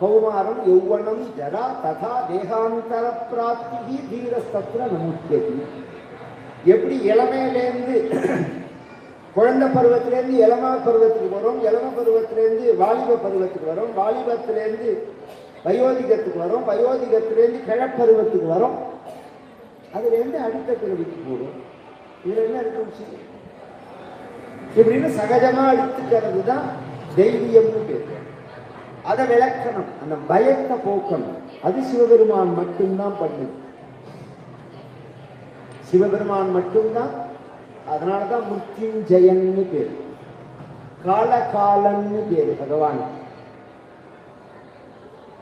கௌமாரம் யௌவனம் ஜரா ததா தேகாந்தர பிராப்தி தீரஸ்தத்ர நமுத்தியதி. எப்படி இளமையிலேருந்து குழந்தை பருவத்திலேருந்து இளம பருவத்துக்கு வரும், இளம பருவத்திலேருந்து வாலிப பருவத்துக்கு வரும், வாலிபத்திலேருந்து வயோதிகத்துக்கு வரும், வயோதிகத்திலேருந்து கிழப்பருவத்துக்கு வரும், அதுலேருந்து அடுத்த பிறவிக்கு போடும். இதுல என்ன இருக்கு? இப்படின்னு சகஜமா எடுத்துக்கிறது தான் தெய்வீயம்னு பேர். அதை விளக்கணும், அந்த பயத்தை போக்கணும். அது சிவபெருமான் மட்டும்தான் பண்ணுது, சிவபெருமான் மட்டும்தான். அதனாலதான் மிருத்யுஞ்சயன்னு பேர், காலகாலன்னு பேரு பகவான்.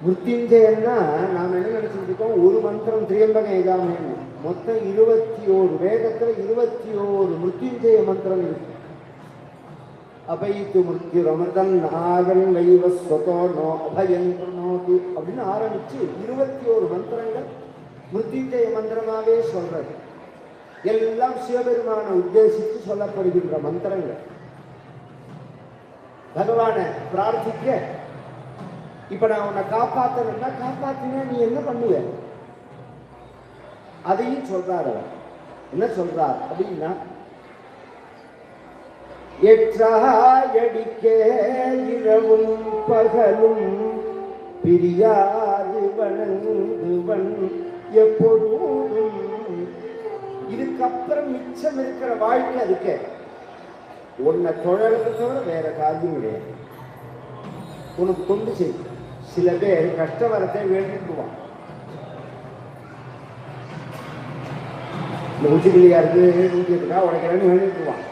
மிருத்யுஞ்சயன்னா நாம் என்ன நினைச்சிட்டு இருக்கோம், ஒரு மந்திரம் திரியம்பக ஏகாமன்னு. மொத்தம் 21 வேதத்துல 21 மிருத்யுஞ்சய மந்திரம் இருக்கு. அபயித்து மிருத்யுரமதன் நாகன் வைவஸ்வதோ நோ அபயன் பிரணோது அப்படின்னு ஆரம்பிச்சு 21 மந்திரங்கள் மிருத்யுஞ்சய மந்திரமாவே சொல்றது. எல்லாம் சிவபெருமான உத்தேசித்து சொல்லப்படுகின்ற மந்திரங்கள். பகவான பிரார்த்திக்க, இப்ப நான் உன்னை காப்பாத்தணும்னா, காப்பாத்தினா நீ என்ன பண்ணுவ, அதையும் சொல்றாரு. என்ன சொல்றார் அப்படின்னா, எற்றாயடிக்கே இரவும் பகலும் பிரியாது வணங்குவன் எப்பொழுதும். இதுக்கப்புறம் மிச்சம் இருக்கிற வாழ்க்கை அதுக்கு உன்னை தொழறதை தவிர வேற காரியம் கிடையாது. உனக்கு தொண்டு செய்யும். சில பேர் கஷ்டவரத்தை வேண்டிக்குவான். இந்த உச்சிக்கிளியா இருக்கு, நூற்றிக்கா உடைக்கிறேன்னு வேண்டிக்குவான்.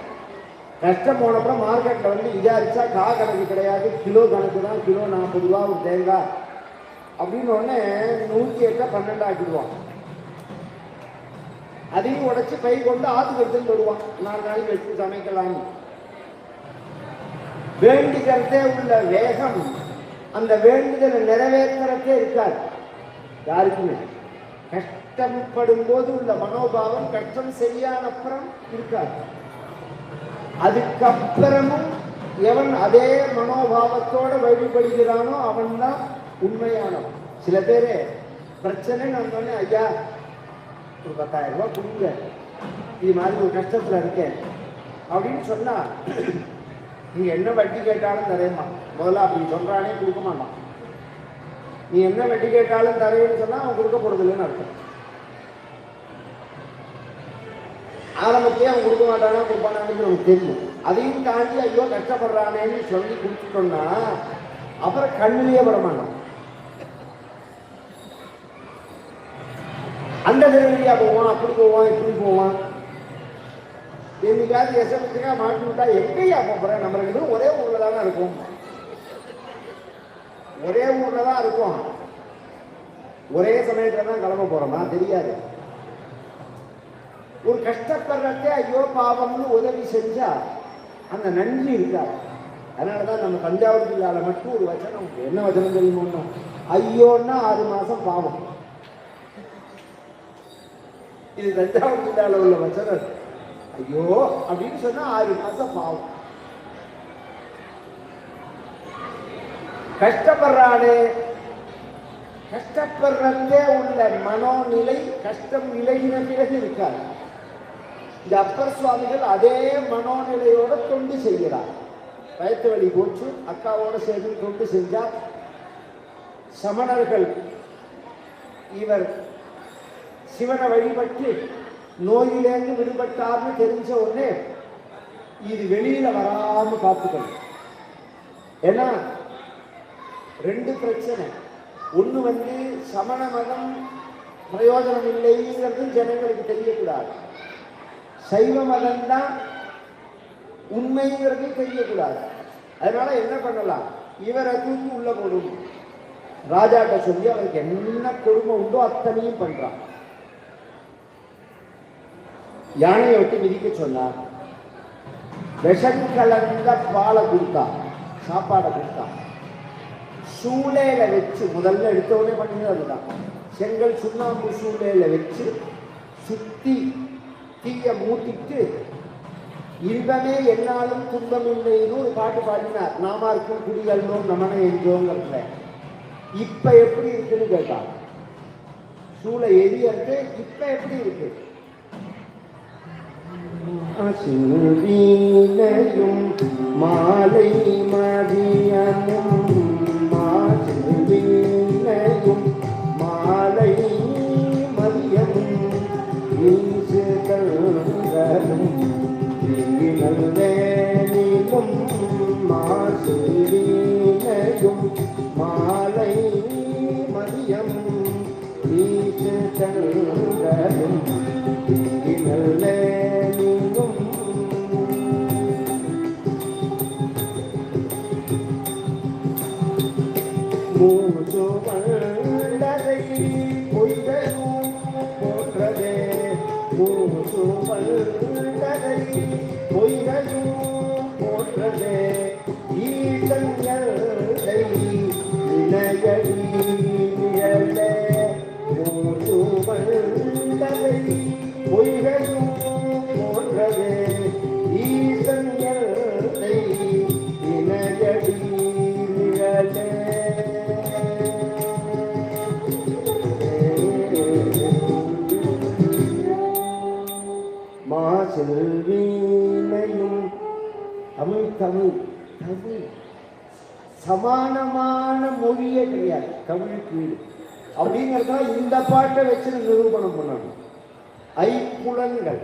கஷ்டம் போனப்பறம் மார்க்கெட்டில் வந்து விசாரிச்சா கா கணக்கு கிடையாது, கிலோ கணக்கு தான். கிலோ 40 ரூபா ஒரு தேங்காய் அப்படின்னு உடனே 108 12 ஆக்கிடுவான். அதையும் உடைச்சு கை கொண்டு ஆத்துக்கு எடுத்துன்னு போடுவான். 4 நாளைக்கு வச்சு சமைக்கலாம். வேண்டிக்கிறதே உள்ள வேகம் அந்த வேண்டுதலை நிறைவேற்றறதே இருக்காது யாருக்குமே. கஷ்டப்படும் போது உள்ள மனோபாவம் கஷ்டம் சரியான அப்புறம் இருக்காது. அதுக்கப்புறமும் எவன் அதே மனோபாவத்தோட வழிபடுகிறானோ அவன் தான் உண்மையானவன். சில பேரு பிரச்சனை வந்தோடனே, ஐயா ஒரு 10,000 ரூபாய் கொடுங்க, இது மாதிரி ஒரு கஷ்டத்துல இருக்கேன் அப்படின்னு சொன்னா, நீ என்ன வட்டி கேட்டாலும் தரேம்மா. முதல்ல அப்படி சொல்றானே கொடுக்க மாட்டான். நீ என்ன வட்டி கேட்டாலும் தரேன்னு சொன்னா அவன் கொடுக்க போறதில்லைன்னு அர்த்தம். ஆரம்பத்தையே அவன் கொடுக்க மாட்டானா கொடுப்பானான்னு நமக்கு தெரியும். அதையும் தாண்டி ஐயோ கஷ்டப்படுறானேன்னு சொல்லி கொடுத்துட்டோம்னா அப்புறம் கண்ணிலேயே பட மாட்டான். அந்த நிலையா போவான், அப்படி போவான், இப்படி போவான். என்னைக்காவது எஸ்எம்எஸ்க்காக மாட்டி விட்டா எங்கேயா போறேன், நம்ம 2 பேரும் ஒரே ஊர்ல தானே இருக்கும், ஒரே ஊர்ல தான் இருக்கும், ஒரே சமயத்துல தான் கிளம்ப போறோமா தெரியாது. ஒரு கஷ்டப்படுறதே ஐயோ பாவம்னு உதவி செஞ்சா அந்த நன்றி இருக்காது. அதனாலதான் நம்ம தஞ்சாவூர் ஜில்லால மட்டும் ஒரு வச்சனம், என்ன வச்சனம் தெரியுமோ, ஐயோன்னா 6 மாசம் பாவம். இது தஞ்சாவூர் ஜில்லால உள்ள வச்சனம். ஐயோ அப்படின்னு சொன்னா 6 மாசம் பாவம். கஷ்டப்படுறானே, கஷ்டப்படுறதே உள்ள மனோநிலை கஷ்டம் விலகின பிறகு இருக்காது. இந்த அப்பர் சுவாமிகள் அதே மனோநிலையோட தொண்டு செய்கிறார். வயிற்று வலி போச்சு, அக்காவோட சேர்ந்து தொண்டு செஞ்சார். சமணர்கள் இவர் சிவனை வழிபட்டு நோயிலேருந்து விடுபட்டார்னு தெரிஞ்ச உடனே இது வெளியில வராம பார்த்துக்கணும். ஏன்னா 2 பிரச்சனை. ஒண்ணு வந்து சமண மதம் பிரயோஜனம் இல்லைங்கிறது ஜனங்களுக்கு தெரியக்கூடாது. சைவ மதம் தான் உண்மைங்கிறது தெரியக்கூடாது. அதனால என்ன பண்ணலாம், இவரை தூக்கி உள்ள போடும். ராஜாட்ட சொல்லி அவருக்கு என்ன கொடுமை உண்டோ அத்தனையும் பண்றான். யானையை விட்டு மிதிக்க சொன்னார். விஷம் கலந்த பாலை கொடுத்தா, சாப்பாடை கொடுத்தா. சூளையில வச்சு முதல்ல எடுத்தவொடனே பண்ணது அதுதான். செங்கல் சுண்ணாம்பு சூளையில வச்சு சுத்தி தீய மூட்டிட்டு இன்பமே என்னாலும் துன்பம் இல்லைன்னு ஒரு பாட்டு பாடினார். நாமார்க்கும் குடிகள்னோம் நமனை என்றோங்கிறதுல இப்ப எப்படி இருக்குன்னு கேட்டாங்க. சூளை எரியறது இப்ப எப்படி இருக்கு? வீணையும் மாலை மதியமும் வீணையும் மாலை மதியமும் வீசுதலும் வேலிலும் மாசு வீணையும் மாலை மதியம் வீசுதலும் மூசுவண்டதை பொய்கையும் போன்றதே மூசுவண்டதை பொய்கையும் போன்றதே ஈசங்களை இணையடி நிழலே மூசுவண்டதை பொய்கையும் போன்றதே ஈசங்களை இணையடி நிழலே செல்வீனையும் தமிழ் தமிழ் தமிழ் சமானமான மொழியே கிடையாது. தமிழுக்கு அப்படிங்கிறதா இந்த பாட்டை வச்சு நிரூபணம் பண்ணணும். ஐம்புலன்கள்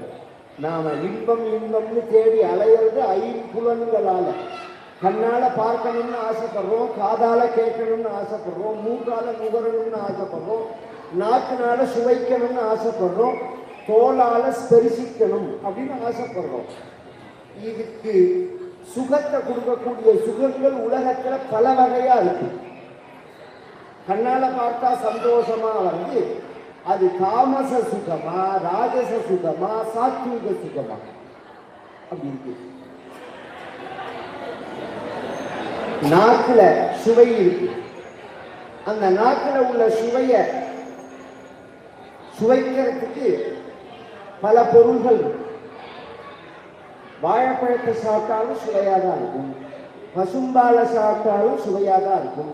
நாம இன்பம் இன்பம்னு தேடி அலையிறது ஐம்புலன்களால. கண்ணால பார்க்கணும்னு ஆசைப்படுறோம், காதால கேட்கணும்னு ஆசைப்படுறோம், மூக்கால நுகரணும்னு ஆசைப்படுறோம், நாக்குனால சுவைக்கணும்னு ஆசைப்படுறோம், தோளால ஸ்பரிசிக்கணும் அப்படின்னு ஆசைப்படுறோம். இதுக்கு சுகத்தை கொடுக்கக்கூடிய சுகங்கள் உலகத்துல பல வகையா இருக்கு. கண்ணால பார்த்தா சந்தோஷமா வந்து அது தாமச சுகமா, ராஜச சுகமா, சாத்வீக சுகமா அப்படி இருக்கு. நாக்குல சுவை இருக்கு. அந்த நாக்குல உள்ள சுவைய சுவைக்கிறதுக்கு பல பொருள்கள். வாழைப்பழத்தை சாப்பிட்டாலும் சுவையாதான் இருக்கும், பசும்பால சாப்பிட்டாலும் சுவையாதான் இருக்கும்,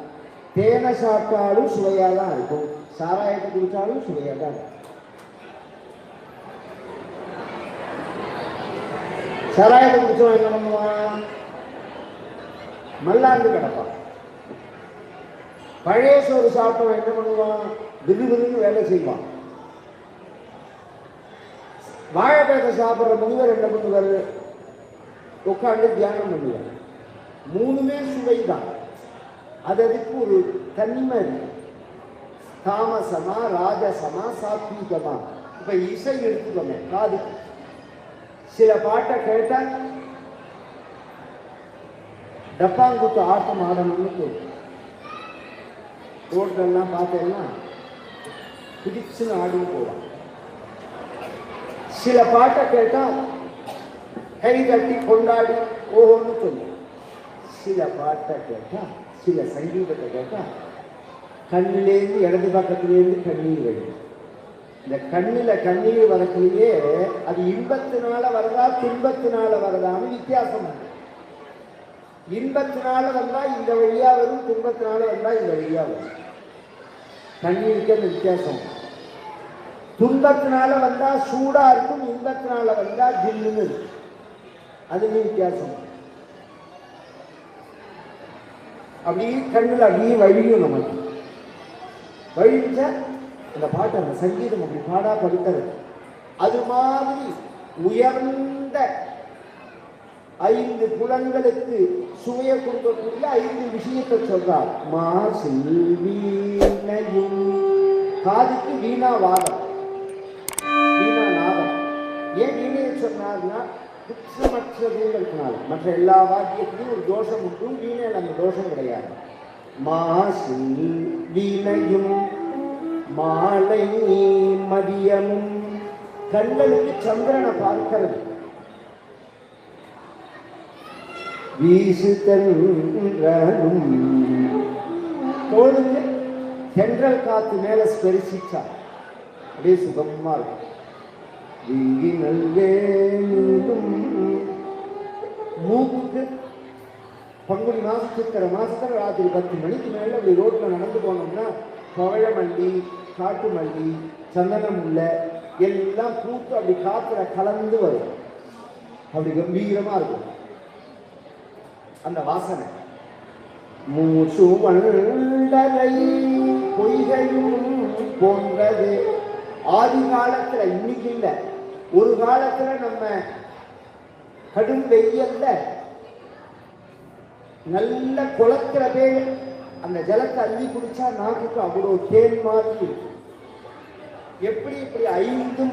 தேனை சாப்பிட்டாலும் சுவையாதான் இருக்கும், சாராயத்தை குடிச்சாலும் சுவையாதான் இருக்கும். சாராயத்தை குடிச்சவன் என்ன பண்ணுவான்? மல்லாந்து கிடப்பான். பழைய சோறு சாப்பிட்டவன் என்ன பண்ணுவான்? விறுவிறுன்னு வேலை செய்வான். வாழைப்பழத்தை சாப்பிட்ற முனிவர் என்ன பண்ணுவார்? உட்காந்து தியானம் பண்ணுவார். மூணுமே சுவைதான். அதுக்கு ஒரு தன்மை இருக்கு. தாமசமா, ராஜசமா, சாத்வீகமா. இப்ப இசை எடுத்துக்கோங்க. காது சில பாட்டை கேட்டா டப்பாங்குத்து ஆட்டம் ஆடணும்னு தோணும். ரோட்லாம் பார்த்தேன்னா பிடிச்சுன்னு ஆடின்னு போவான். சில பாட்டை கேட்டா கை தட்டி கொண்டாடி ஓஹோன்னு சொல்லும். சில பாட்டை கேட்டா, சில சங்கீதத்தை கேட்டா கண்ணிலேருந்து இடது பக்கத்திலேருந்து கண்ணீர் வரும். இந்த கண்ணில் கண்ணீர் வரக்குள்ளேயே அது இன்பத்தினால வருதா துன்பத்தினால வருதான்னு வித்தியாசம். இன்பத்தினால வந்தா இந்த வழியா வரும், துன்பத்தினால வந்தா இந்த வழியா வரும். கண்ணீருக்கு அந்த வித்தியாசம். துன்பத்தினால வந்தா சூடா இருக்கும், இன்பத்தினால வந்தா ஜில்லுன்னு இருக்கும். அதுவே வித்தியாசம். அப்படியே கண்ணில் அப்படியே வழியும். நமக்கு வழிச்சா அந்த பாட்டு, அந்த சங்கீதம் அப்படி பாடா படுத்தது. அது மாதிரி உயர்ந்த 5 புலன்களுக்கு சுவையை கொடுக்கக்கூடிய 5 விஷயத்தை சொல்றார். மா செல்வீனையும் காதுக்கு வீணா வாதம், வீணா நாதம். ஏன் வீணையை சொன்னார்னா குற்றமற்றதுங்கிறதுனால. மற்ற எல்லா வாக்கியத்திலும் ஒரு தோஷம் உண்டு, வீணையில் அந்த தோஷம் கிடையாது. மா செல்வீனையும் மாலை மதியமும். கண்களுக்கு சந்திரனை பார்க்கிறது. வீசு தென்றலும் தோளுக்கு தென்றல் காத்து மேல ஸ்பரிசிச்சா அப்படியே சுகமா இருக்கும். மூக்குக்கு பங்குனி மாதம் சித்திரை மாதத்தில் ராத்திரி 10 மணிக்கு மேலே அப்படி ரோட்டில் நடந்து போனோம்னா பவழமல்லி, காட்டு மல்லி, சந்தன முல்லை எல்லாம் பூத்து அப்படி காற்றுல கலந்து வரும். அப்படி கம்பீரமாக இருக்கும் அந்த வாசனை. மூச்சு வண்டலை பொய்கையும் போன்றது. ஆதி காலத்தில், இன்னைக்கு இல்லை, ஒரு காலத்தில் நம்ம கடும் வெய்யல்ல நல்ல குளக்கிற பேர் அந்த ஜலத்தை அள்ளி குடிச்சா நாக்குக்கு அவ்வளோ தேன் மாதிரி. எப்படி இப்படி 5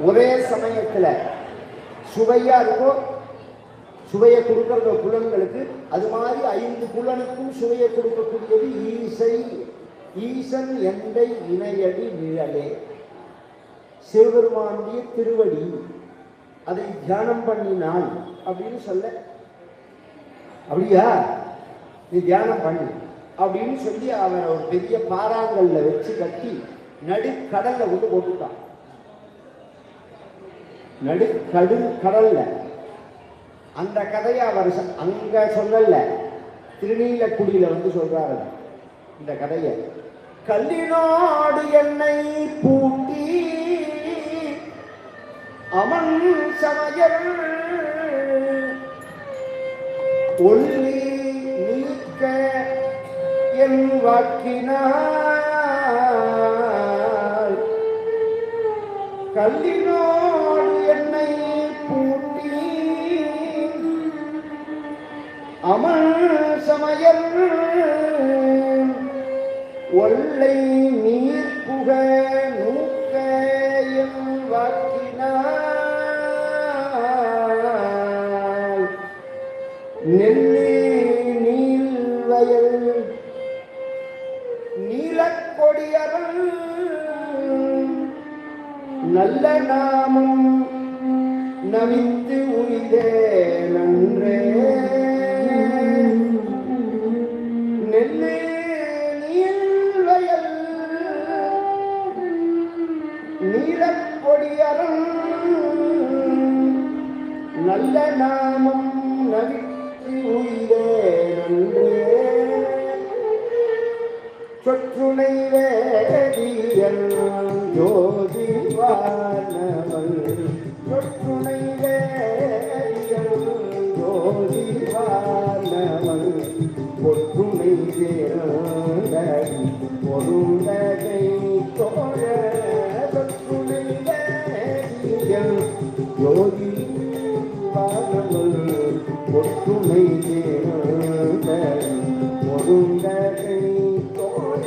ஒரே சமயத்தில் சுவையா இருக்கோ, சுவையை கொடுக்கறத புலன்களுக்கு, அது மாதிரி 5 புலனுக்கும் சுவையை கொடுக்கக்கூடியது ஈசை. ஈசன் எந்தை இணையடி நிழலே, சிவபெருமானுடைய திருவடி. அதை தியானம் பண்ணினான் அப்படின்னு சொல்ல, அப்படியா நீ தியானம் பண்ணு அப்படின்னு சொல்லி அவரை ஒரு பெரிய பாறாங்கல்ல வச்சு கட்டி நடுக்கடல்ல கொண்டு போட்டுட்டான். கடல்ல. அந்த கதையை அவர் அங்க சொல்லல, திருநீலக்குடியில வந்து சொல்றாரு இந்த கதையை. கல்லினோடு என்னை பூட்டி அமன் சமயர் ஒல்லி நீக்க என் வாக்கினார். கல்லினோடு என்னை பூட்டி அமன் சமயர் ஒல்லை நீர் புக நூக்க என் வாக்கினார். நெல்லி நீள்வயல் நீலக்கொடியரல் நல்ல நாமம் நவித்து உயிரே நன்றே. நெல்லி நீள்வயல் நீலக்கொடியரல் நல்ல நாமம் நவித்து உயிரே நன்றே. சொற்றுணை வேதியன் ஜோதி வானவன். சொற்றுணை வேதியன் ஜோதி வானவன். பொற்றுணை வேறி பொருந்தகை தோழ. சொற்றுணை வேதியன் ஜோதி வானவன். பொற்றுணை வேறி பொருந்தகை தோழ.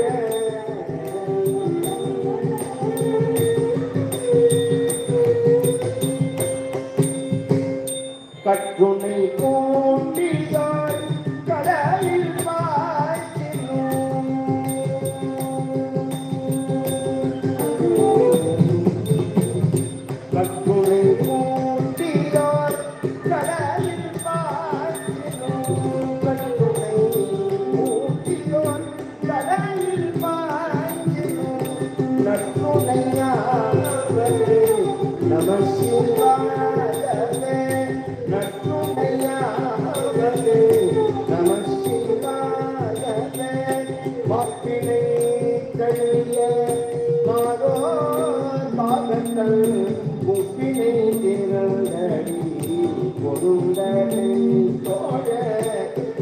கற்றுணை கூட்டியாய் கடலில் பாய்ச்சினும். கற்றுணை கூட்டியாய் கடலில் பாய்ச்சினும். கற்றுணை கூட்டியாய் கடலில் பாய்ச்சினும். நற்றுணையாவது நம சிவாயவே. நற்றுணையாவது நம சிவாயவே. மாப்பினை கழிய மாதோ பாகங்கள் முப்பினை திரளடி பொருந்தனை தோழ.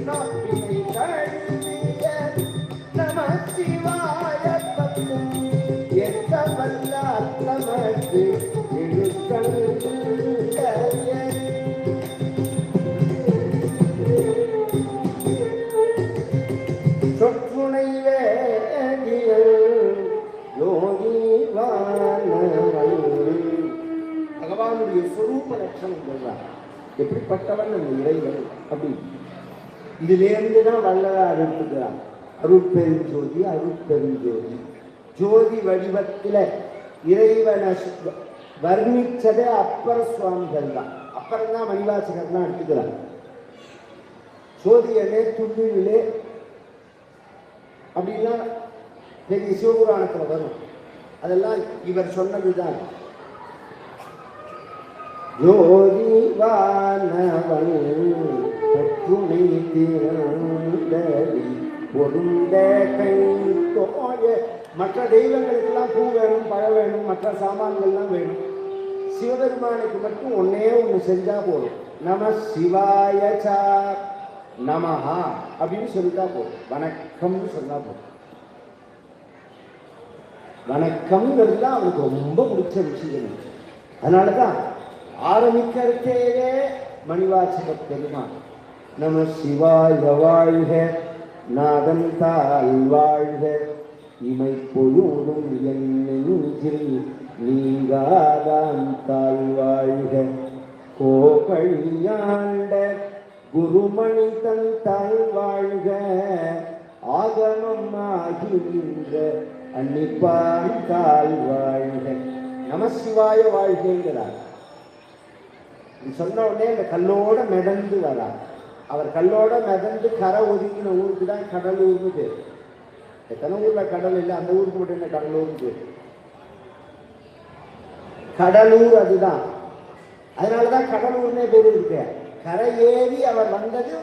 நாப்பினை கழிய நம சிவாய பத்தும் எத்த வல்லார் நமக்கு எழுக்கள். சொற்றுணை வேதியல் யோகி வானவன். பகவானுடைய சொரூப லட்சணம் சொல்றார். எப்படிப்பட்டவன் அந்த இறைவன் அப்படி. இதிலிருந்து தான் வள்ளலார் எடுத்துக்கிறார். அருட்பெருஞ்சோதி அருட்பெருஞ்சோதி. ஜோதி வடிவத்தில் இறைவனை வர்ணிச்சதே அப்பர் சுவாமிகள் தான். அப்புறம் தான் மணிவாசகர் தான் எடுத்துக்கிறார். சோதியனே துள்ளிலே அப்படின்னா பெரிய சிவபுராணத்தில் வரும். அதெல்லாம் இவர் சொன்னதுதான். ஜோதி வானவன் பொற்றுணை தீரந்தடி பொருந்த கை தோய. மற்ற தெய்வங்களுக்கெல்லாம் பூ வேணும், பழம் வேணும், மற்ற சாமான்கள்லாம் வேணும். சிவபெருமானுக்கு மட்டும் ஒன்னே ஒன்று செஞ்சா போதும். நம சிவாய சா நமஹா அப்படின்னு சொல்லிட்டா போதும். வணக்கம்னு சொன்னா போதும். வணக்கம்ங்கிறது தான் அவருக்கு ரொம்ப பிடிச்ச விஷயம். அதனாலதான் ஆரம்பிக்கிறதே மணிவாசக பெருமான் நம சிவாய வாழ்க நாதன் தாழ் வாழ்க இமை பொழுதும் என் நெஞ்சில் நீங்காதான் தாழ் வாழ்க கோபழியாண்ட குருமணி தன் தாழ் வாழ்க ஆகமம் ஆகின்ற அன்னிப்பான் தாழ் வாழ்க. நமசிவாய வாழ்கிறார். சொன்ன உடனே அந்த கல்லோட மிதந்து வரார். அவர் கல்லோட மிதந்து கரை ஒதுங்கின ஊருக்கு தான் கடலூர்னு பேர். எத்தனை ஊர்ல கடல் இல்லை, அந்த ஊருக்கு மட்டும் என்ன கடலூர்னு பேர். கடலூர் அதுதான். அதனாலதான் கடலூர்னே பேர் இருக்கு. கரை ஏறி அவர் வந்தது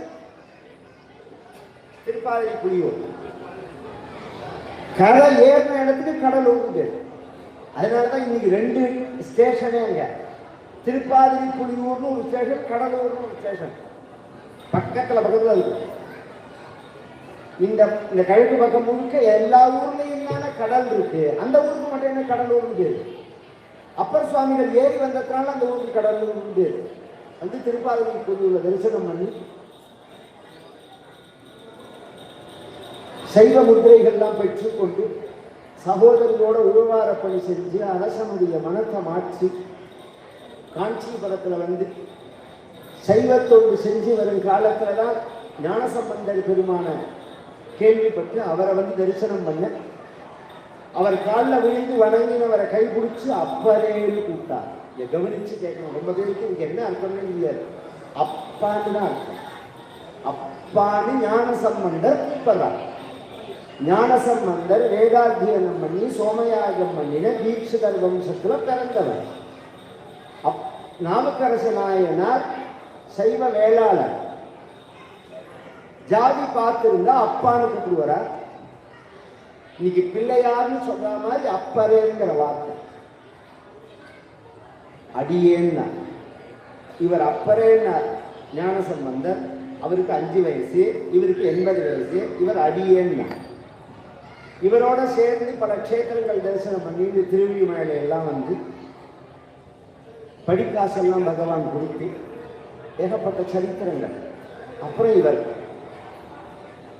திருப்பாதி புலியூர். கரை ஏறின இடத்துக்கு கடலூர் பேர். அதனாலதான் இன்னைக்கு 2 ஸ்டேஷனே அங்க. திருப்பாதிரி புலியூர்னு ஒரு ஸ்டேஷன், கடலூர்னு ஒரு ஸ்டேஷன் பக்கத்துல இருக்கு. இந்த கிழக்கு பக்கம் முழுக்க எல்லா ஊர்லயும் தானே கடல் இருக்கு. அந்த ஊருக்கு மட்டும் என்ன கடலூர்னு பேரு. அப்பர் சுவாமிகள் ஏறி வந்ததுனால அந்த ஊருக்கு கடலூர்னு பேரு. வந்து திருப்பாதிரி புலியூர்ல தரிசனம் பண்ணி சைவ முத்திரைகள்லாம் பெற்றுக்கொண்டு சகோதரியோட உருவார பணி செஞ்சு அரசனுடைய மனத்தை மாற்றி காஞ்சிபுரத்தில் வந்து சைவத்தோடு செஞ்சு வரும் காலத்துல தான் ஞானசம்பந்தர் பெருமான கேள்விப்பட்டு அவரை வந்து தரிசனம் பண்ண அவர் காலில் விழுந்து வணங்கினவரை கைபிடிச்சு அப்பரேன்னு கூப்பிட்டார். கவனிச்சு கேட்கணும். ரொம்ப பேருக்கு இதுக்கு என்ன அர்த்தம்னு தெரியாது. அப்பான்னு தான் அர்த்தம். அப்பான்னு ஞானசம்பந்தர் கூப்பிடுறார். ஞானசம்பந்தர் வேதாத்தியனம் பண்ணி சோமயாகம் பண்ணின தீட்சிதர் வம்சத்துல பிறந்தவர். நாமக்கரச நாயனார் சைவ வேளாளர். ஜாதி பார்த்திருந்தா அப்பான்னு கூப்பிடுவாரா. இன்னைக்கு பிள்ளையார்னு சொல்ற மாதிரி அப்பரேங்கிற வார்த்தை. அடியேன்னா இவர் அப்பரேன்னார் ஞானசம்பந்தர். அவருக்கு 5 வயசு, இவருக்கு 80 வயசு. இவர் அடியேன்னா. இவரோட சேர்ந்து பல க்ஷேத்திரங்கள் தரிசனம் பண்ணி இந்த திருவிழிமலை எல்லாம் வந்து படிக்காசெல்லாம் பகவான் கொடுத்து ஏகப்பட்ட சரித்திரங்கள். அப்புறம் இவர்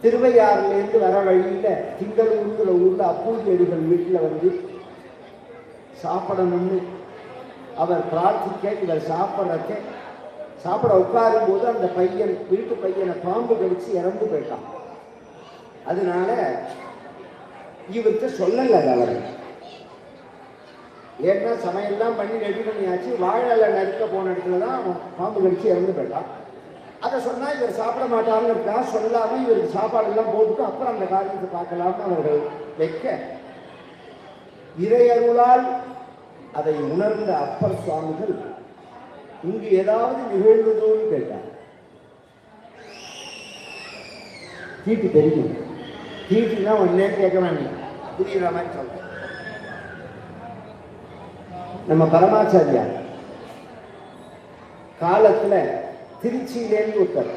திருவையாறுலேருந்து வர வழியில திங்களூருங்கிற ஊர்ல அப்பூதி அடிகள் வீட்டில் வந்து சாப்பிடணும்னு அவர் பிரார்த்திக்க இவர் சாப்பிட உட்காரும் போது அந்த பையன் வீட்டு பையனை பாம்பு கடிச்சு இறந்து போயிட்டான். அதனால இவருக்கு சொல்லல அவர். ஏன்னா சமையல்லாம் பண்ணி ரெடி பண்ணியாச்சு. வாழை நறுக்க போன இடத்துல தான் பாம்பு கடிச்சு இறந்து போயிட்டான். அதை சொன்னா இவர் சாப்பிட மாட்டாருன்னு சொல்லாம இவருக்கு சாப்பாடெல்லாம் போட்டுட்டு அப்புறம் அந்த காரியத்தை பார்க்கலாம்னு அவர்கள் வைக்க இறையருளால் அதை உணர்ந்த அப்பர் சுவாமிகள் இங்கு ஏதாவது நிகழ்ந்ததோன்னு கேட்டார். தீட்டு தெரியும். தீட்டுனா ஒன்னே கேட்க வேண்டாம், புரியுற மாதிரி சொல்றேன். நம்ம பரமாச்சாரியா காலத்துல திருச்சியிலேருந்து ஒருத்தர்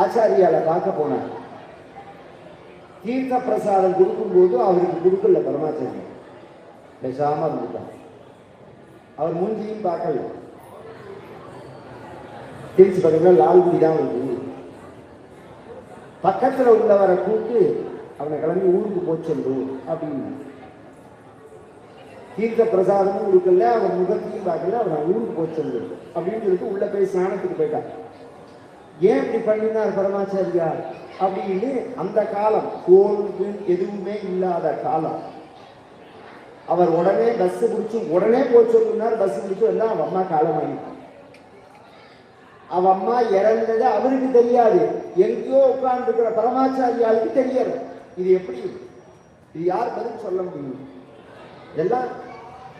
ஆச்சாரியால பார்க்க போனார். தீர்த்த பிரசாதம் கொடுக்கும்போது அவருக்கு கொடுக்கல பரமாச்சாரியா, பேசாம இருந்துட்டார். அவர் மூஞ்சியும் பார்க்கல. திருச்சி பக்கத்தில் லால்குடி தான் இருக்கு. பக்கத்துல உள்ளவரை கூப்பிட்டு அவனை கிளம்பி ஊருக்கு போச்சு அப்படின்னு. தீர்த்த பிரசாதமும் கொடுக்கல, அவன் முகத்தையும் பார்க்கல, அவன் ஊருக்கு போச்சு அப்படின்னு சொல்லிட்டு உள்ள போய் ஸ்நானத்துக்கு போயிட்டான். ஏன் இப்படி பண்ணினார் பரமாச்சாரியா அப்படின்னு அந்த காலம் கோவிலுக்கு எதுவுமே இல்லாத காலம். அவர் உடனே பஸ் பிடிச்சு உடனே போய் சொல்லினார். பஸ் பிடிச்சு வந்தா அவன் அம்மா காலமாயிட்டான். அவன் அம்மா இறந்தது அவருக்கு தெரியாது. எங்கேயோ உட்கார்ந்து இருக்கிற பரமாச்சாரியாளுக்கு தெரியாது. இது எப்படி, இது யார் பதில் சொல்ல முடியும்? இதெல்லாம்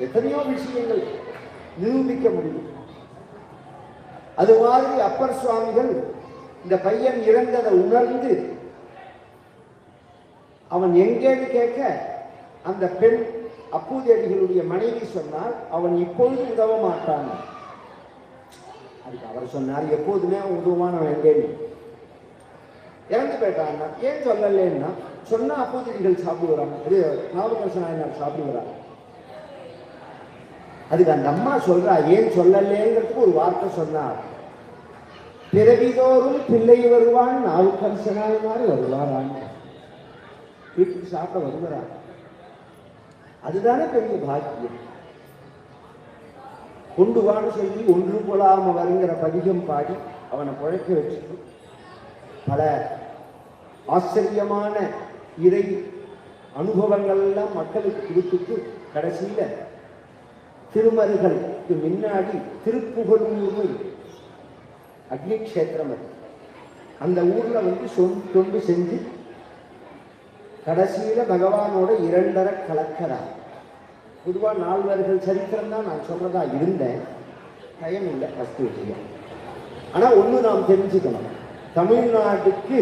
எத்தனையோ விஷயங்கள் நிரூபிக்க முடியும். அது மாதிரி அப்பர் சுவாமிகள் இந்த பையன் இறந்ததை உணர்ந்து அவன் எங்கேன்னு கேட்க அந்த பெண் அப்பூதியடிகளுடைய மனைவி சொன்னால் அவன் இப்பொழுது உதவ மாட்டான். அதுக்கு அவர் சொன்னார், எப்போதுமே அவன் உதவுவான், அவன் எங்கேன்னு. இறந்து போயிட்டான்னா ஏன் சொல்லலன்னா, சொன்னா அப்பூதியடிகள் சாப்பிடுவாங்க, அது நாவுக்கரசு நாயனார் சாப்பிடுவாங்க. அதுக்கு அந்த அம்மா சொல்றா, ஏன் சொல்லலேங்கிறதுக்கு ஒரு வார்த்தை சொன்னார். பிறவிதோறும் பிள்ளை வருவான், நாவுக்கரசு நாயனார் வருவாரான், வீட்டுக்கு சாப்பிட வருகிறார். அதுதானே பெரிய பாக்கியம். கொண்டு வான்னு சொல்லி ஒன்று கொள்ளாம வருங்கிற பதிகம் பாடி அவனை குழைக்க வச்சுட்டு பல ஆச்சரியமான இறை அனுபவங்கள் எல்லாம் மக்களுக்கு கொடுத்துட்டு கடைசியில திருமருகளுக்கு முன்னாடி திருப்புகழூர்னு அக்னி கஷேத்திரம் அது. அந்த ஊர்ல தொண்டு செஞ்சு கடைசியில பகவானோட 2.5 கலக்கிறார். பொதுவா நால்வர்கள் சரித்திரம் தான் நான் சொல்றதா இருந்தேன், டைம் இல்லை ஃபஸ்ட் விஷயம். ஆனா ஒண்ணு நாம் தெரிஞ்சுக்கணும், தமிழ்நாட்டுக்கு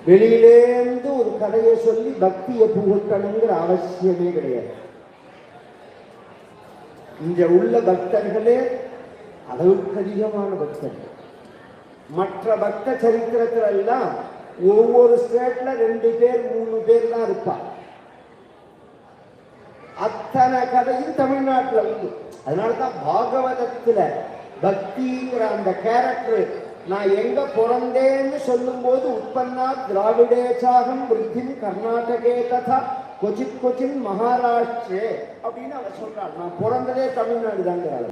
வெளியிலேருந்து ஒரு கதையை சொல்லி பக்தியை புகட்டணுங்கிற அவசியமே கிடையாது. இங்க உள்ள பக்தர்களே அளவுக்கு அதிகமான பக்தர்கள். மற்ற பக்த சரித்திரத்துல எல்லாம் ஒவ்வொரு ஸ்டேட்ல 2 பேர் 3 பேர் தான் இருப்பார். அத்தனை கதையும் தமிழ்நாட்டில் உண்டு. அதனாலதான் பாகவதத்துல பக்திங்கிற அந்த கேரக்டர் நான் எங்க பிறந்தேன்னு சொல்லும் போது உற்பன்னா திராவிடேச்சாகம் விருத்தின் கர்நாடகே ததா கொச்சின் கொச்சின் மகாராஷ்டிரே அப்படின்னு அவர் சொல்றார். நான் பிறந்ததே தமிழ்நாடு தாங்கிறார்.